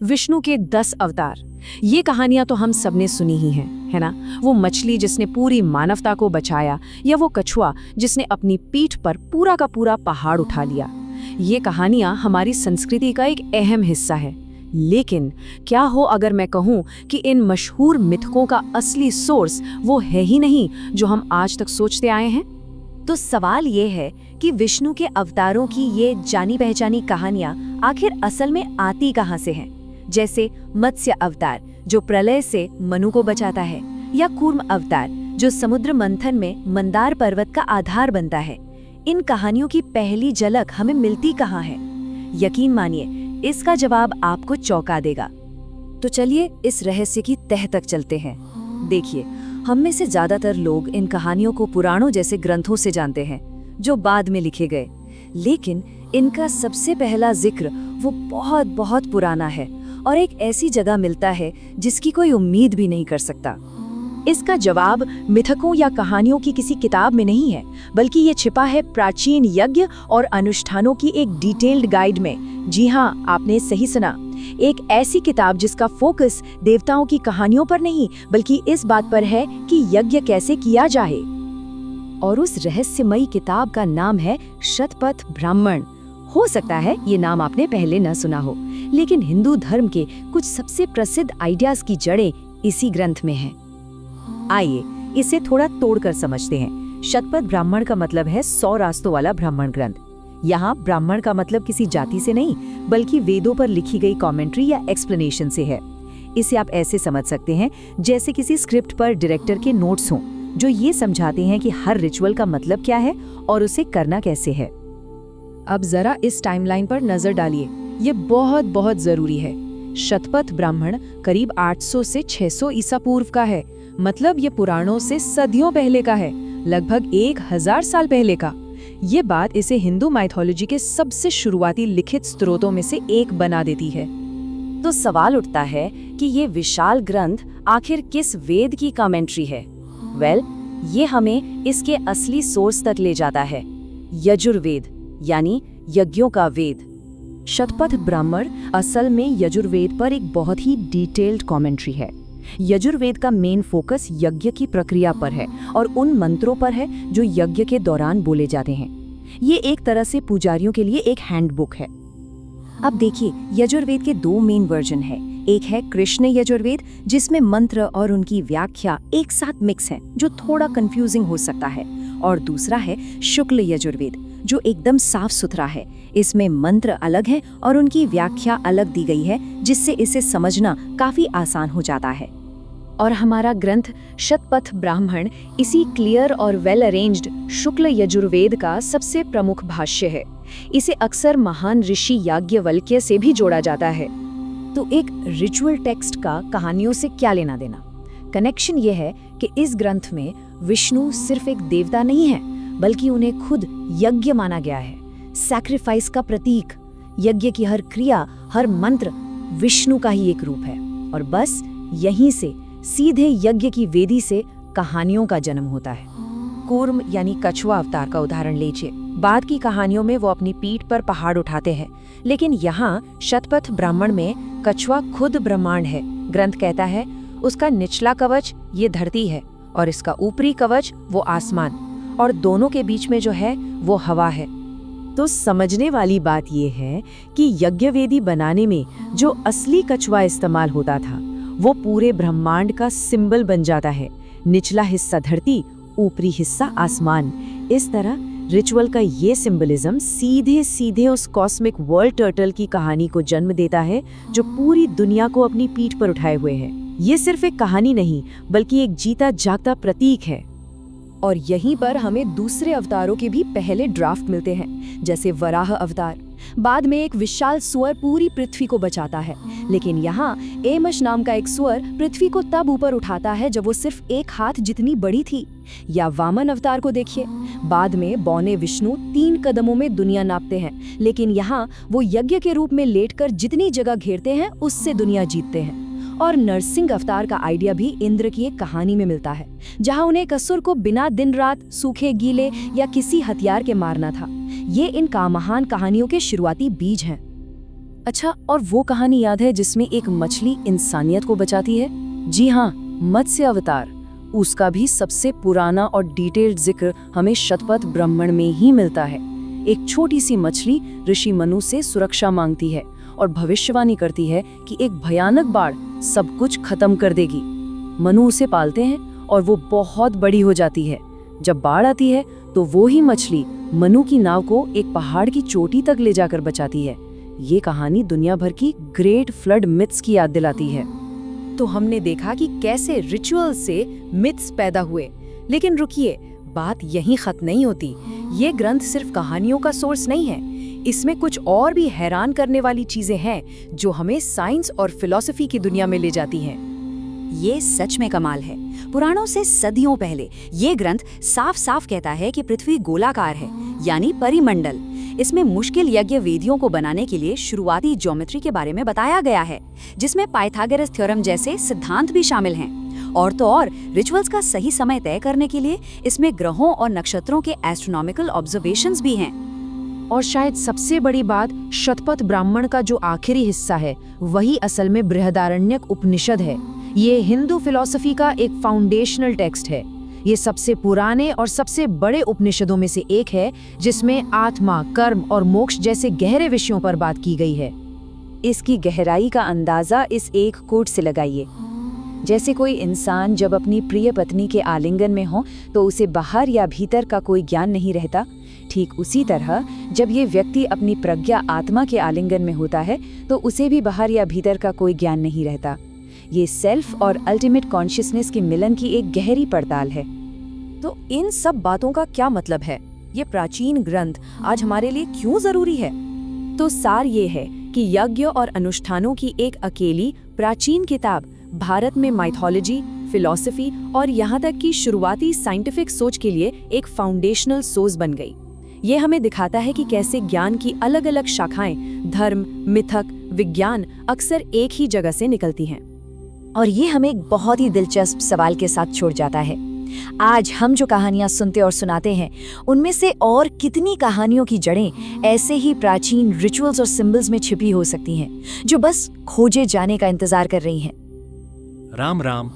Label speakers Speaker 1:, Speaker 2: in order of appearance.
Speaker 1: विष्णु के 10 अवतार। ये कहानियां तो हम सबने सुनी ही हैं, है ना? वो मछली जिसने पूरी मानवता को बचाया, या वो कछुआ जिसने अपनी पीठ पर पूरा का पूरा पहाड़ उठा लिया। ये कहानियां हमारी संस्कृति का एक अहम हिस्सा है। लेकिन क्या हो अगर मैं कहूं कि इन मशहूर मिथकों का असली सोर्स वो है ही नहीं जो हम आज तक सोचते आए हैं?
Speaker 2: तो सवाल ये है कि विष्णु के अवतारों की ये जानी पहचानी कहानियां आखिर असल में आती कहां से हैं? जैसे मत्स्य अवतार जो प्रलय से मनु को बचाता है, या कूर्म अवतार जो समुद्र मंथन में मंदार पर्वत का आधार बनता है। इन कहानियों की पहली झलक हमें मिलती कहाँ है? यकीन मानिए, इसका जवाब आपको चौंका देगा। तो चलिए इस रहस्य की तह तक चलते हैं। देखिए, हम में से ज्यादातर लोग इन कहानियों को पुराणों जैसे ग्रंथों से जानते हैं जो बाद में लिखे गए, लेकिन इनका सबसे पहला जिक्र वो बहुत बहुत पुराना है और एक ऐसी जगह मिलता है जिसकी कोई उम्मीद भी नहीं कर सकता।
Speaker 1: इसका जवाब मिथकों या कहानियों की किसी किताब में नहीं है, बल्कि ये छिपा है प्राचीन यज्ञ और अनुष्ठानों की एक डिटेल्ड गाइड में। जी हाँ, आपने सही सुना, एक ऐसी किताब जिसका फोकस देवताओं की कहानियों पर नहीं, बल्कि इस बात पर है कि यज्ञ कैसे किया जाए। और उस रहस्यमयी किताब का नाम है शतपथ ब्राह्मण। हो सकता है ये नाम आपने पहले न सुना हो, लेकिन हिंदू धर्म के कुछ सबसे प्रसिद्ध आइडियाज की जड़ें इसी ग्रंथ में हैं। आइए इसे थोड़ा तोड़कर समझते हैं। शतपथ ब्राह्मण का मतलब है 100 रास्तों वाला ब्राह्मण ग्रंथ। यहाँ ब्राह्मण का मतलब किसी जाति से नहीं, बल्कि वेदों पर लिखी गई कमेंट्री या एक्सप्लेनेशन से है। इसे आप ऐसे समझ सकते हैं जैसे किसी स्क्रिप्ट पर डायरेक्टर के नोट्स हों, जो ये समझाते हैं कि हर रिचुअल का मतलब क्या है और उसे करना कैसे है। अब जरा इस टाइमलाइन पर नजर डालिए, ये बहुत बहुत जरूरी है। शतपथ ब्राह्मण करीब 800 से 600 ईसा पूर्व का है, मतलब ये पुराणों से सदियों पहले का है, लगभग 1000 साल पहले का। ये बात इसे हिंदू माइथोलॉजी के सबसे शुरुआती लिखित स्रोतों में से एक बना देती है।
Speaker 2: तो सवाल उठता है कि ये विशाल ग्रंथ आखिर किस वेद की कमेंट्री है? ये हमें इसके असली सोर्स तक ले जाता है, यजुर्वेद, यानी यज्ञों का वेद।
Speaker 1: शतपथ ब्राह्मण असल में यजुर्वेद पर एक बहुत ही डिटेल्ड कमेंट्री है। यजुर्वेद का मेन फोकस यज्ञ की प्रक्रिया पर है और उन मंत्रों पर है जो यज्ञ के दौरान बोले जाते हैं। ये एक तरह से पुजारियों के लिए एक हैंडबुक है।
Speaker 2: अब देखिए, यजुर्वेद के 2 मेन वर्जन है। एक है कृष्ण यजुर्वेद, जिसमें मंत्र और उनकी व्याख्या एक साथ मिक्स है, जो थोड़ा कंफ्यूजिंग हो सकता है। और दूसरा है शुक्ल यजुर्वेद, जो एकदम साफ सुथरा है। इसमें मंत्र अलग है और उनकी व्याख्या अलग दी गई है, जिससे इसे समझना काफी आसान हो जाता है।
Speaker 1: और हमारा ग्रंथ शतपथ ब्राह्मण इसी क्लियर और वेल अरेंज्ड शुक्ल यजुर्वेद का सबसे प्रमुख भाष्य है। इसे अक्सर महान ऋषि याज्ञवल्क्य से भी जोड़ा जाता है।
Speaker 2: तो एक रिचुअल टेक्स्ट का कहानियों से क्या लेना देना? कनेक्शन ये है कि इस ग्रंथ में विष्णु सिर्फ एक देवता नहीं है, बल्कि उन्हें खुद यज्ञ माना गया है, सैक्रिफाइस का प्रतीक। यज्ञ की हर क्रिया, हर मंत्र विष्णु का ही एक रूप है। और बस यहीं से सीधे यज्ञ की वेदी से कहानियों का जन्म होता है।
Speaker 1: कूर्म यानी कछुआ अवतार का उदाहरण लीजिए। बाद की कहानियों में वो अपनी पीठ पर पहाड़ उठाते हैं, लेकिन यहाँ शतपथ ब्राह्मण में कछुआ खुद ब्रह्मांड है। ग्रंथ कहता है उसका निचला कवच ये धरती है और इसका ऊपरी कवच वो आसमान, और दोनों के बीच में जो है वो हवा है। तो समझने वाली बात ये है कि यज्ञवेदी बनाने में जो असली कछुआ इस्तेमाल होता था, वो पूरे ब्रह्मांड का सिंबल बन जाता है। निचला हिस्सा धरती, ऊपरी हिस्सा आसमान। इस तरह रिचुअल का ये सिंबलिज्म सीधे सीधे उस कॉस्मिक वर्ल्ड टर्टल की कहानी को जन्म देता है, जो पूरी दुनिया को अपनी पीठ पर उठाए हुए है। ये सिर्फ एक कहानी नहीं, बल्कि एक जीता जागता प्रतीक है।
Speaker 2: और यहीं पर हमें दूसरे अवतारों के भी पहले ड्राफ्ट मिलते हैं, जैसे वराह अवतार। बाद में एक विशाल सुअर पूरी पृथ्वी को बचाता है, लेकिन यहाँ एमश नाम का एक सुअर पृथ्वी को तब ऊपर उठाता है जब वो सिर्फ 1 हाथ जितनी बड़ी थी। या वामन अवतार को देखिए, बाद में बौने विष्णु 3 कदमों में दुनिया नापते हैं, लेकिन यहाँ वो यज्ञ के रूप में लेटकर जितनी जगह घेरते हैं उससे दुनिया जीतते हैं। और नरसिंह अवतार का आइडिया भी इंद्र की एक कहानी में मिलता है, जहां उन्हें एक असुर को बिना दिन रात सूखे गीले या किसी हथियार के मारना था। ये इन महान कहानियों के शुरुआती बीज हैं।
Speaker 1: अच्छा, और वो कहानी याद है जिसमें एक मछली इंसानियत को बचाती है? जी हाँ, मत्स्य अवतार। उसका भी सबसे पुराना और डिटेल्ड जिक्र हमें शतपथ ब्राह्मण में ही मिलता है। एक छोटी सी मछली ऋषि मनु से सुरक्षा मांगती है और भविष्यवाणी करती है कि एक भयानक बाढ़ सब कुछ खत्म कर देगी। मनु उसे पालते हैं और वो बहुत बड़ी हो जाती है। जब बाढ़ आती है तो वो ही मछली मनु की नाव को एक पहाड़ की चोटी तक ले जाकर बचाती है। ये कहानी दुनिया भर की ग्रेट फ्लड मिथ्स की याद दिलाती है।
Speaker 2: तो हमने देखा कि कैसे रिचुअल से मिथ्स पैदा हुए, लेकिन रुकिए, बात यहीं खत्म नहीं होती। ये ग्रंथ सिर्फ कहानियों का सोर्स नहीं है, इसमें कुछ और भी हैरान करने वाली चीजें हैं जो हमें साइंस और फिलॉसफी की दुनिया में ले जाती हैं।
Speaker 3: ये सच में कमाल है। पुराणों से सदियों पहले ये ग्रंथ साफ साफ कहता है कि पृथ्वी गोलाकार है, यानी परिमंडल। इसमें मुश्किल यज्ञ वेदियों को बनाने के लिए शुरुआती ज्योमेट्री के बारे में बताया गया है, जिसमें पाइथागोरस थ्योरम जैसे सिद्धांत भी शामिल हैं। और तो और रिचुअल्स का सही समय तय करने के लिए इसमें ग्रहों और नक्षत्रों के एस्ट्रोनॉमिकल ऑब्जर्वेशंस भी हैं।
Speaker 1: और शायद सबसे बड़ी बात, शतपथ ब्राह्मण का जो आखिरी हिस्सा है वही असल में बृहदारण्यक उपनिषद है। ये हिंदू फिलॉसफी का एक फाउंडेशनल टेक्स्ट है। ये सबसे पुराने और सबसे बड़े उपनिषदों में से एक है जिसमें आत्मा, कर्म और मोक्ष जैसे गहरे विषयों पर बात की गई है।
Speaker 2: इसकी गहराई का अंदाजा इस एक कोट से लगाइए। जैसे कोई इंसान जब अपनी प्रिय पत्नी के आलिंगन में हो तो उसे बाहर या भीतर का कोई ज्ञान नहीं रहता, ठीक उसी तरह जब ये व्यक्ति अपनी प्रज्ञा आत्मा के आलिंगन में होता है तो उसे भी बाहर या भीतर का कोई ज्ञान नहीं रहता। ये सेल्फ और अल्टीमेट कॉन्शियसनेस के मिलन की एक गहरी पड़ताल है। तो इन सब बातों का क्या मतलब है? ये प्राचीन ग्रंथ आज हमारे लिए क्यों जरूरी है? तो सार ये है कि यज्ञ और अनुष्ठानों की एक अकेली प्राचीन किताब भारत में माइथोलॉजी, फिलॉसफी और यहाँ तक कि शुरुआती साइंटिफिक सोच के लिए एक फाउंडेशनल सोर्स बन गई। ये हमें दिखाता है कि कैसे ज्ञान की अलग अलग शाखाएं, धर्म, मिथक, विज्ञान अक्सर एक ही जगह से निकलती हैं।
Speaker 3: और ये हमें एक बहुत ही दिलचस्प सवाल के साथ छोड़ जाता है। आज हम जो कहानियां सुनते और सुनाते हैं, उनमें से और कितनी कहानियों की जड़ें ऐसे ही प्राचीन रिचुअल्स और सिंबल्स में छिपी हो सकती हैं, जो बस खोजे जाने का इंतजार कर रही हैं।
Speaker 4: राम राम।